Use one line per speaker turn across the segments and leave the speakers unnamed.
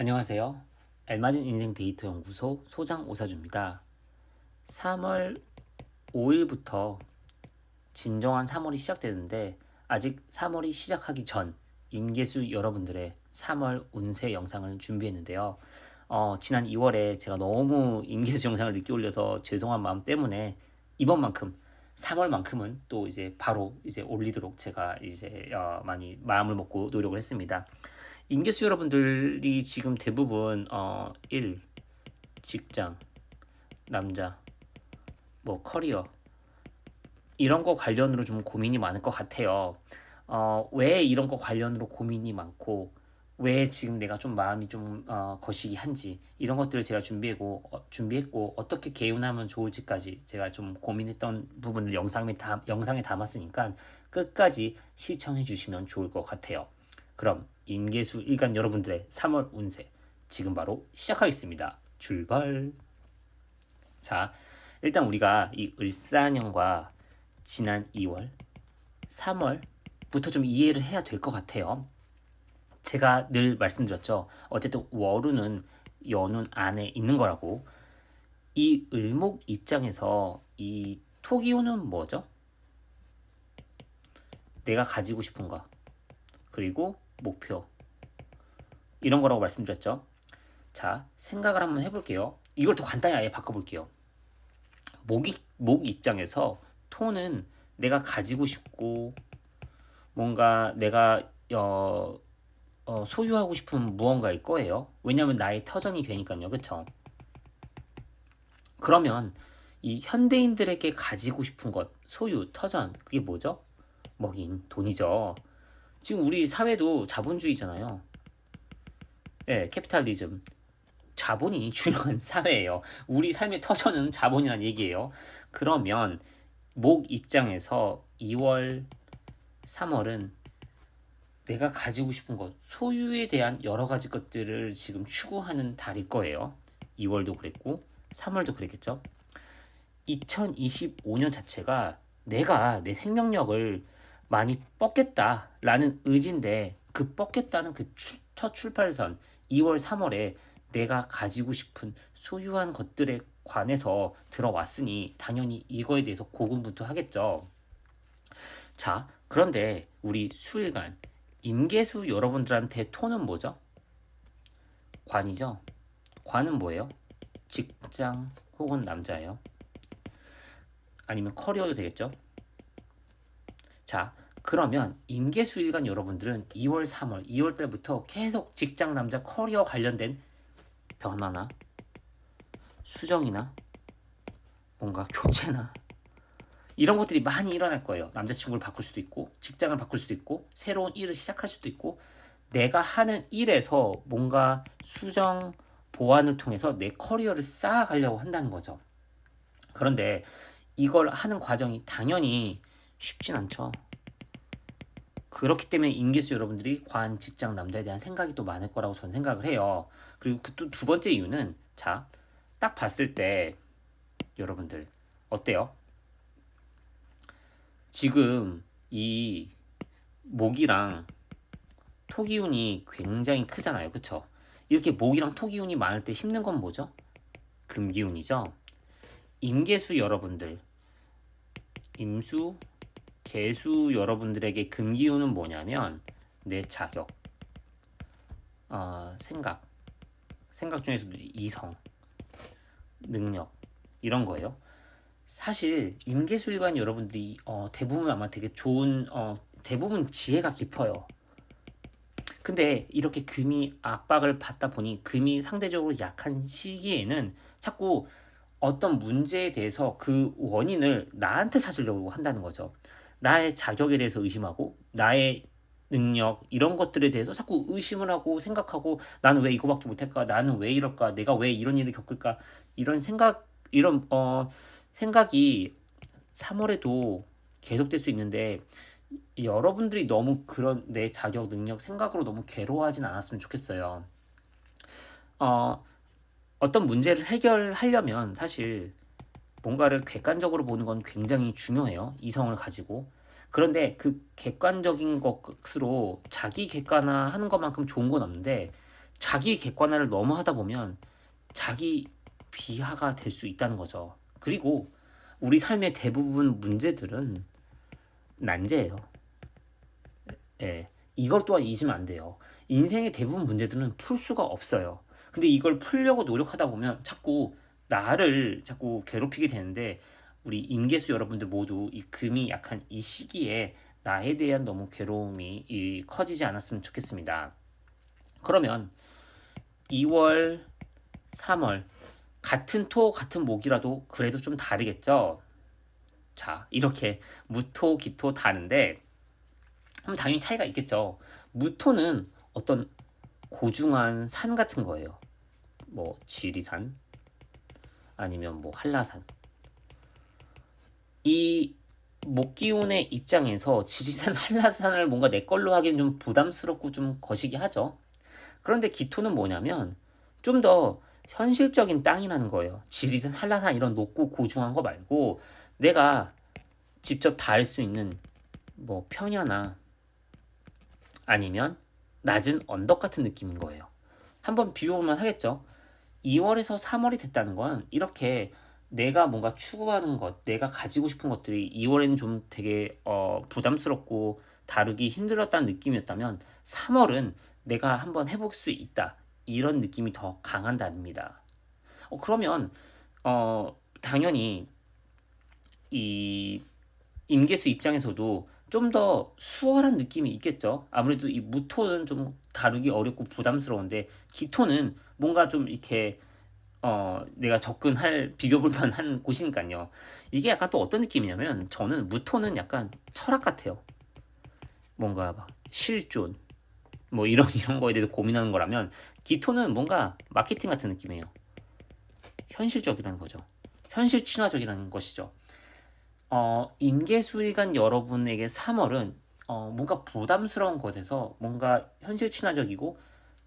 안녕하세요. 알맞은 인생 데이터 연구소 소장 오사주입니다. 3월 5일부터 진정한 3월이 시작되는데 아직 3월이 시작하기 전 임계수 여러분들의 3월 운세 영상을 준비했는데요. 지난 2월에 제가 너무 임계수 영상을 늦게 올려서 죄송한 마음 때문에 이번만큼 3월만큼은 또 이제 바로 이제 올리도록 제가 이제 많이 마음을 먹고 노력을 했습니다. 임계수 여러분들이 지금 대부분 일, 직장, 남자, 뭐 커리어 이런 거 관련으로 좀 고민이 많을 것 같아요. 왜 이런 거 관련으로 고민이 많고 왜 지금 내가 좀 마음이 좀 거시기 한지 이런 것들을 제가 준비했고 어떻게 개운하면 좋을지까지 제가 좀 고민했던 부분을 영상에 담았으니까 끝까지 시청해 주시면 좋을 것 같아요. 그럼 임계수 일간 여러분들의 3월 운세 지금 바로 시작하겠습니다. 출발. 자, 일단 우리가 이 을사년과 지난 2월, 3월부터 좀 이해를 해야 될 것 같아요. 제가 늘 말씀드렸죠. 어쨌든 월운은 연운 안에 있는 거라고. 이 을목 입장에서 이 토기운은 뭐죠? 내가 가지고 싶은 거, 그리고 목표, 이런 거라고 말씀드렸죠. 자, 생각을 한번 해볼게요. 이걸 더 간단히 아예 바꿔볼게요. 목 입장에서 토는 내가 가지고 싶고 뭔가 내가 소유하고 싶은 무언가일 거예요. 왜냐하면 나의 터전이 되니까요. 그쵸? 그러면 이 현대인들에게 가지고 싶은 것, 소유, 터전, 그게 뭐죠? 먹인 돈이죠. 지금 우리 사회도 자본주의잖아요. 예, 캐피탈리즘. 자본이 중요한 사회예요. 우리 삶의 터전은 자본이란 얘기예요. 그러면 목 입장에서 2월, 3월은 내가 가지고 싶은 것, 소유에 대한 여러 가지 것들을 지금 추구하는 달일 거예요. 2월도 그랬고 3월도 그랬겠죠. 2025년 자체가 내가 내 생명력을 많이 뻗겠다라는 의지인데 그 뻗겠다는 그 첫 출발선 2월, 3월에 내가 가지고 싶은 소유한 것들에 관해서 들어왔으니 당연히 이거에 대해서 고군분투하겠죠. 자, 그런데 우리 수일간 임계수 여러분들한테 토는 뭐죠? 관이죠. 관은 뭐예요? 직장 혹은 남자예요. 아니면 커리어도 되겠죠. 자, 그러면 임계수일간 여러분들은 2월, 3월, 2월 달부터 계속 직장, 남자, 커리어 관련된 변화나 수정이나 뭔가 교체나 이런 것들이 많이 일어날 거예요. 남자친구를 바꿀 수도 있고 직장을 바꿀 수도 있고 새로운 일을 시작할 수도 있고 내가 하는 일에서 뭔가 수정, 보완을 통해서 내 커리어를 쌓아가려고 한다는 거죠. 그런데 이걸 하는 과정이 당연히 쉽진 않죠. 그렇기 때문에 임계수 여러분들이 관, 직장, 남자에 대한 생각이 또 많을 거라고 저는 생각을 해요. 그리고 그 또 두 번째 이유는 자, 딱 봤을 때 여러분들 어때요? 지금 이 목이랑 토기운이 굉장히 크잖아요. 그쵸? 이렇게 목이랑 토기운이 많을 때 힘든 건 뭐죠? 금기운이죠. 임계수 여러분들, 임수, 개수 여러분들에게 금기운은 뭐냐면 내 자격, 생각 중에서도 이성, 능력 이런 거예요. 사실 임계수 일반 여러분들이 대부분 아마 되게 좋은 대부분 지혜가 깊어요. 근데 이렇게 금이 압박을 받다 보니 금이 상대적으로 약한 시기에는 자꾸 어떤 문제에 대해서 그 원인을 나한테 찾으려고 한다는 거죠. 나의 자격에 대해서 의심하고 나의 능력 이런 것들에 대해서 자꾸 의심을 하고 생각하고 나는 왜 이거밖에 못할까? 나는 왜 이럴까? 내가 왜 이런 일을 겪을까? 이런 생각이 3월에도 계속될 수 있는데 여러분들이 너무 그런 내 자격, 능력, 생각으로 너무 괴로워하진 않았으면 좋겠어요. 어, 어떤 문제를 해결하려면 사실 뭔가를 객관적으로 보는 건 굉장히 중요해요. 이성을 가지고. 그런데 그 객관적인 것으로 자기 객관화하는 것만큼 좋은 건 없는데 자기 객관화를 너무 하다 보면 자기 비하가 될 수 있다는 거죠. 그리고 우리 삶의 대부분 문제들은 난제예요. 예, 이걸 또한 잊으면 안 돼요. 인생의 대부분 문제들은 풀 수가 없어요. 근데 이걸 풀려고 노력하다 보면 자꾸 나를 자꾸 괴롭히게 되는데, 우리 임계수 여러분들 모두 이 금이 약한 이 시기에 나에 대한 너무 괴로움이 커지지 않았으면 좋겠습니다. 그러면 2월, 3월 같은 토 같은 목이라도 그래도 좀 다르겠죠. 자, 이렇게 무토, 기토 다른데 그럼 당연히 차이가 있겠죠. 무토는 어떤 고중한 산 같은 거예요. 뭐 지리산 아니면 뭐 한라산. 이 목기운의 입장에서 지리산, 한라산을 뭔가 내 걸로 하기엔 좀 부담스럽고 좀 거시기 하죠. 그런데 기토는 뭐냐면 좀 더 현실적인 땅이라는 거예요. 지리산, 한라산 이런 높고 고중한 거 말고 내가 직접 닿을 수 있는 뭐 평야나 아니면 낮은 언덕 같은 느낌인 거예요. 한번 비교보면 하겠죠. 2월에서 3월이 됐다는 건 이렇게 내가 뭔가 추구하는 것, 내가 가지고 싶은 것들이 2월에는 좀 되게 부담스럽고 다루기 힘들었다는 느낌이었다면 3월은 내가 한번 해볼 수 있다. 이런 느낌이 더 강한답니다. 그러면 당연히 이 임계수 입장에서도 좀 더 수월한 느낌이 있겠죠. 아무래도 이 무토는 좀 다루기 어렵고 부담스러운데 기토는 뭔가 좀 이렇게 내가 접근할 비벼볼 만한 곳이니까요. 이게 약간 또 어떤 느낌이냐면 저는 무토는 약간 철학 같아요. 뭔가 막 실존 뭐 이런 거에 대해서 고민하는 거라면 기토는 뭔가 마케팅 같은 느낌이에요. 현실적이라는 거죠. 현실 친화적이라는 것이죠. 임계수일간 여러분에게 3월은 뭔가 부담스러운 것에서 뭔가 현실 친화적이고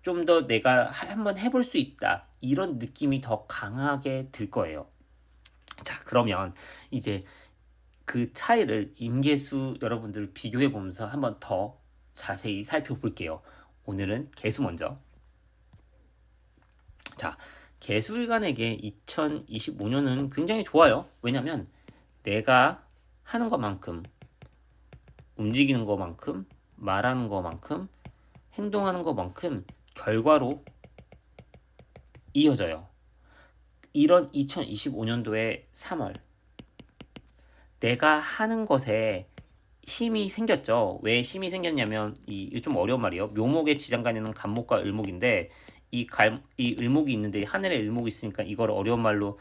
좀 더 내가 한번 해볼 수 있다 이런 느낌이 더 강하게 들 거예요. 자, 그러면 이제 그 차이를 임계수 여러분들 비교해 보면서 한번 더 자세히 살펴볼게요. 오늘은 개수 먼저. 자, 개수일간에게 2025년은 굉장히 좋아요. 왜냐면 내가 하는 것만큼, 움직이는 것만큼, 말하는 것만큼, 행동하는 것만큼 결과로 이어져요. 이런 2025년도의 3월, 내가 하는 것에 힘이 생겼죠. 왜 힘이 생겼냐면 이 좀 어려운 말이에요. 묘목의 지장간에는 간목과 을목인데 이 을목이 있는데 하늘에 을목이 있으니까 이걸 어려운 말로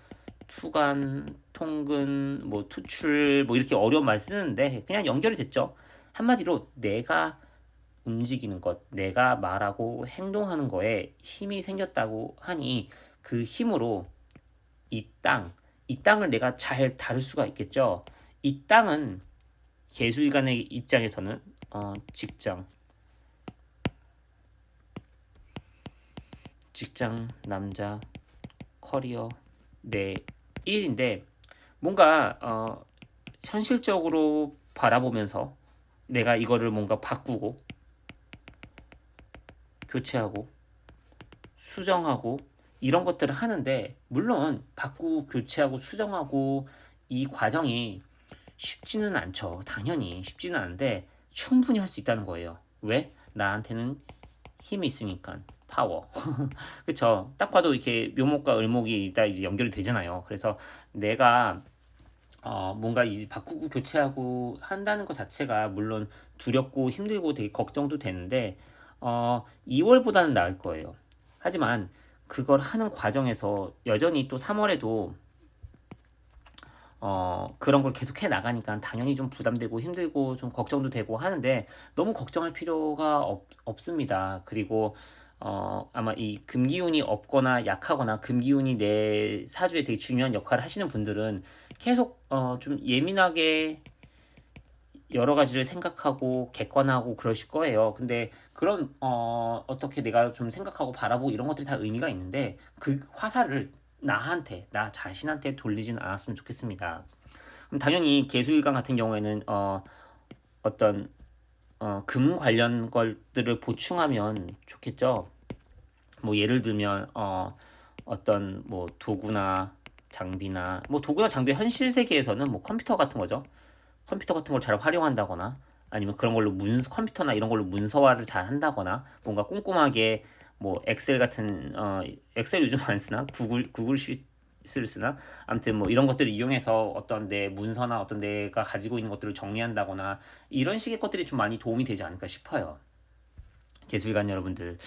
투간, 통근, 뭐 투출 뭐 이렇게 어려운 말 쓰는데 그냥 연결이 됐죠. 한마디로 내가 움직이는 것, 내가 말하고 행동하는 거에 힘이 생겼다고 하니 그 힘으로 이 땅을 내가 잘 다룰 수가 있겠죠. 이 땅은 개수일간의 입장에서는 직장, 남자, 커리어, 내 일인데 뭔가 현실적으로 바라보면서 내가 이거를 뭔가 바꾸고 교체하고 수정하고 이런 것들을 하는데 물론 바꾸고 교체하고 수정하고 이 과정이 쉽지는 않죠. 당연히 쉽지는 않은데 충분히 할 수 있다는 거예요. 왜? 나한테는 힘이 있으니까 파워. 그쵸? 딱 봐도 이렇게 묘목과 을목이 있다 이제 연결이 되잖아요. 그래서 내가 뭔가 이제 바꾸고 교체하고 한다는 것 자체가 물론 두렵고 힘들고 되게 걱정도 되는데 2월보다는 나을 거예요. 하지만 그걸 하는 과정에서 여전히 또 3월에도 그런 걸 계속해 나가니까 당연히 좀 부담되고 힘들고 좀 걱정도 되고 하는데 너무 걱정할 필요가 없습니다. 그리고 아마 이 금기운이 없거나 약하거나 금기운이 내 사주에 되게 중요한 역할을 하시는 분들은 계속 좀 예민하게 여러 가지를 생각하고 객관하고 그러실 거예요. 근데 그런 어떻게 내가 좀 생각하고 바라보고 이런 것들이 다 의미가 있는데 그 화살을 나 자신한테 돌리진 않았으면 좋겠습니다. 그럼 당연히 개수일간 같은 경우에는 어떤 금 관련 것들을 보충하면 좋겠죠. 뭐 예를 들면 어떤 뭐 도구나 장비나 뭐 도구나 장비 현실 세계에서는 뭐 컴퓨터 같은 거죠. 컴퓨터 같은 걸 잘 활용한다거나 아니면 그런 걸로 컴퓨터나 이런 걸로 문서화를 잘 한다거나 뭔가 꼼꼼하게 뭐 엑셀 같은 엑셀 요즘 안 쓰나 구글 시트를 쓰나 아무튼 뭐 이런 것들을 이용해서 어떤 내 문서나 어떤 내가 가지고 있는 것들을 정리한다거나 이런 식의 것들이 좀 많이 도움이 되지 않을까 싶어요. 예술관 여러분들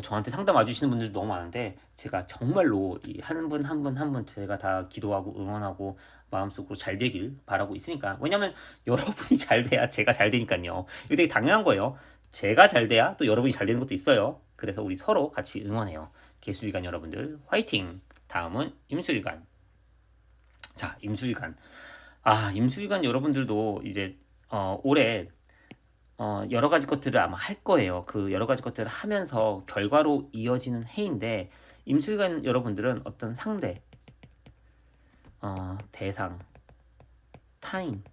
저한테 상담 와주시는 분들도 너무 많은데 제가 정말로 한 분 한 분 한 분 제가 다 기도하고 응원하고 마음속으로 잘 되길 바라고 있으니까 왜냐면 여러분이 잘 돼야 제가 잘 되니까요. 이거 되게 당연한 거예요. 제가 잘 돼야 또 여러분이 잘 되는 것도 있어요. 그래서 우리 서로 같이 응원해요. 예술관 여러분들 화이팅. 다음은 임술관. 자, 임술관. 임술관 여러분들도 이제 올해 여러 가지 것들을 아마 할 거예요. 그 여러 가지 것들을 하면서 결과로 이어지는 해인데 임술관 여러분들은 어떤 상대, 대상, 타인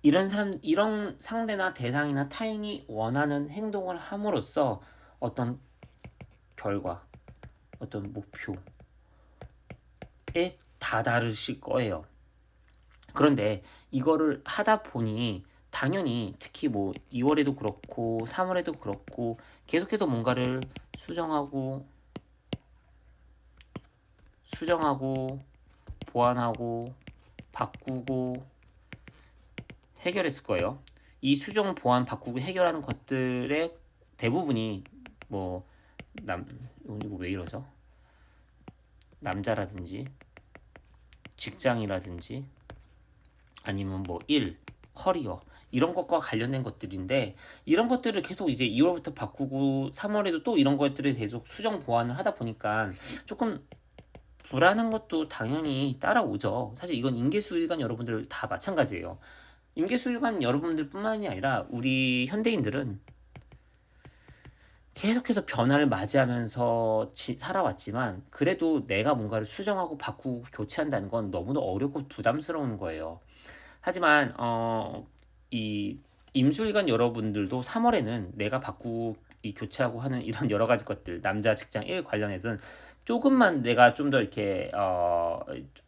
이런 상대나 대상이나 타인이 원하는 행동을 함으로써 어떤 결과, 어떤 목표에 다다르실 거예요. 그런데 이거를 하다 보니 당연히 특히 뭐 2월에도 그렇고 3월에도 그렇고 계속해서 뭔가를 수정하고 보완하고 바꾸고 해결했을 거예요. 이 수정, 보완, 바꾸고 해결하는 것들의 대부분이 뭐 이거 왜 이러죠? 남자라든지 직장이라든지 아니면 뭐 일, 커리어 이런 것과 관련된 것들인데 이런 것들을 계속 이제 2월부터 바꾸고 3월에도 또 이런 것들을 계속 수정 보완을 하다 보니까 조금 불안한 것도 당연히 따라오죠. 사실 이건 인계수일관 여러분들 다 마찬가지예요. 인계수일관 여러분들뿐만이 아니라 우리 현대인들은 계속해서 변화를 맞이하면서 살아왔지만 그래도 내가 뭔가를 수정하고 바꾸고 교체한다는 건 너무나 어렵고 부담스러운 거예요. 하지만 이 임술관 여러분들도 3월에는 내가 바꾸고 이 교체하고 하는 이런 여러 가지 것들 남자 직장 일 관련해서는 조금만 내가 좀 더 이렇게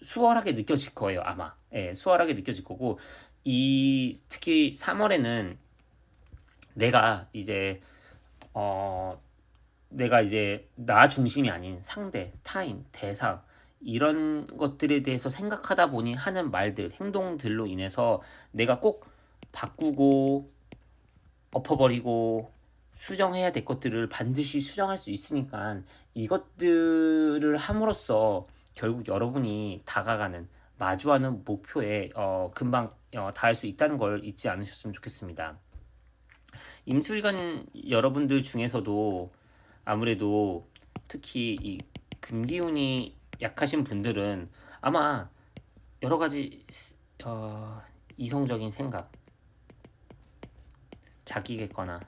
수월하게 느껴질 거예요 아마. 예, 수월하게 느껴질 거고 이 특히 3월에는 내가 이제 어 내가 이제 나 중심이 아닌 상대, 타인, 대상 이런 것들에 대해서 생각하다 보니 하는 말들, 행동들로 인해서 내가 꼭 바꾸고 엎어버리고 수정해야 될 것들을 반드시 수정할 수 있으니까 이것들을 함으로써 결국 여러분이 다가가는 마주하는 목표에 금방 닿을 수 있다는 걸 잊지 않으셨으면 좋겠습니다. 임술관 여러분들 중에서도 아무래도 특히 이 금기운이 약하신 분들은 아마 여러 가지 이성적인 생각, 자기 객관화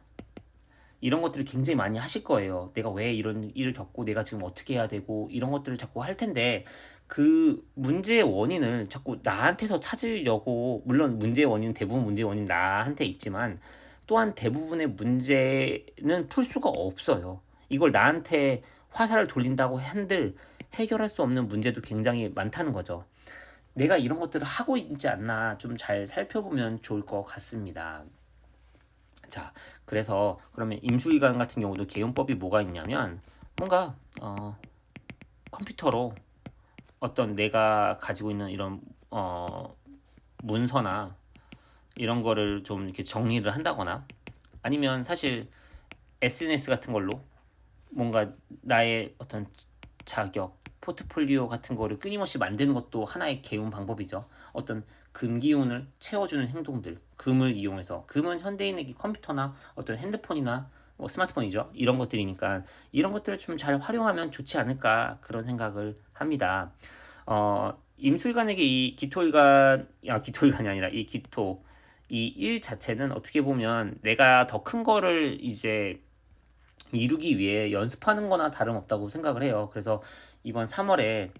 이런 것들을 굉장히 많이 하실 거예요. 내가 왜 이런 일을 겪고 내가 지금 어떻게 해야 되고 이런 것들을 자꾸 할 텐데 그 문제의 원인을 자꾸 나한테서 찾으려고 물론 문제의 원인은 대부분 문제의 원인 나한테 있지만 또한 대부분의 문제는 풀 수가 없어요. 이걸 나한테 화살을 돌린다고 한들 해결할 수 없는 문제도 굉장히 많다는 거죠. 내가 이런 것들을 하고 있지 않나 좀 잘 살펴보면 좋을 것 같습니다. 자, 그래서 그러면 임수기관 같은 경우도 개요법이 뭐가 있냐면 뭔가 컴퓨터로 어떤 내가 가지고 있는 이런 문서나 이런 거를 좀 이렇게 정리를 한다거나 아니면 사실 SNS 같은 걸로 뭔가 나의 어떤 자격, 포트폴리오 같은 거를 끊임없이 만드는 것도 하나의 개운 방법이죠. 어떤 금기운을 채워주는 행동들, 금을 이용해서 금은 현대인에게 컴퓨터나 어떤 핸드폰이나 뭐 스마트폰이죠. 이런 것들이니까 이런 것들을 좀 잘 활용하면 좋지 않을까 그런 생각을 합니다. 임술관에게 이 기토일관이 아니라 이 기토 이 일 자체는 어떻게 보면 내가 더 큰 거를 이제 이루기 위해 연습하는 거나 다름없다고 생각을 해요. 그래서 이번 3월에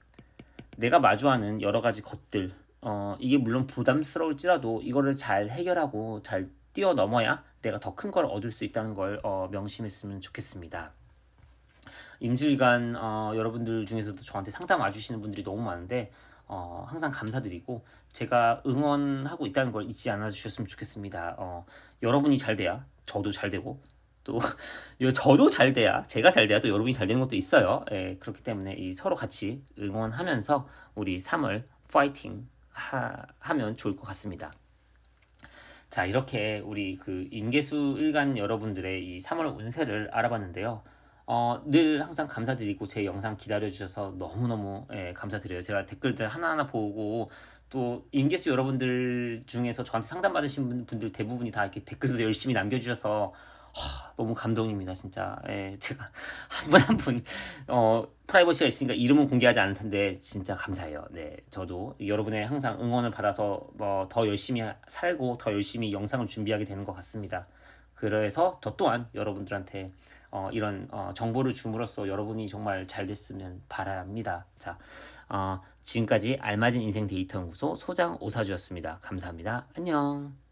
내가 마주하는 여러 가지 것들, 이게 물론 부담스러울지라도 이거를 잘 해결하고 잘 뛰어넘어야 내가 더 큰 걸 얻을 수 있다는 걸 명심했으면 좋겠습니다. 임술관 여러분들 중에서도 저한테 상담 와주시는 분들이 너무 많은데 항상 감사드리고 제가 응원하고 있다는 걸 잊지 않아 주셨으면 좋겠습니다. 여러분이 잘 돼야 저도 잘 되고 또 저도 잘 돼야 제가 잘 돼야 또 여러분이 잘 되는 것도 있어요. 예, 그렇기 때문에 이 서로 같이 응원하면서 우리 3월 파이팅 하면 좋을 것 같습니다. 자, 이렇게 우리 그 임계수 일간 여러분들의 이 3월 운세를 알아봤는데요. 늘 항상 감사드리고 제 영상 기다려주셔서 너무너무 감사드려요. 제가 댓글들 하나하나 보고 또 임계수 여러분들 중에서 저한테 상담받으신 분들 대부분이 다 이렇게 댓글도 열심히 남겨주셔서 너무 감동입니다, 진짜. 제가 한 분 한 분 프라이버시가 있으니까 이름은 공개하지 않을 텐데 진짜 감사해요. 네, 저도 여러분의 항상 응원을 받아서 더 열심히 살고 더 열심히 영상을 준비하게 되는 것 같습니다. 그래서 저 또한 여러분들한테 이런 정보를 줌으로써 여러분이 정말 잘 됐으면 바랍니다. 자, 지금까지 알맞은 인생 데이터 연구소 소장 오사주였습니다. 감사합니다. 안녕.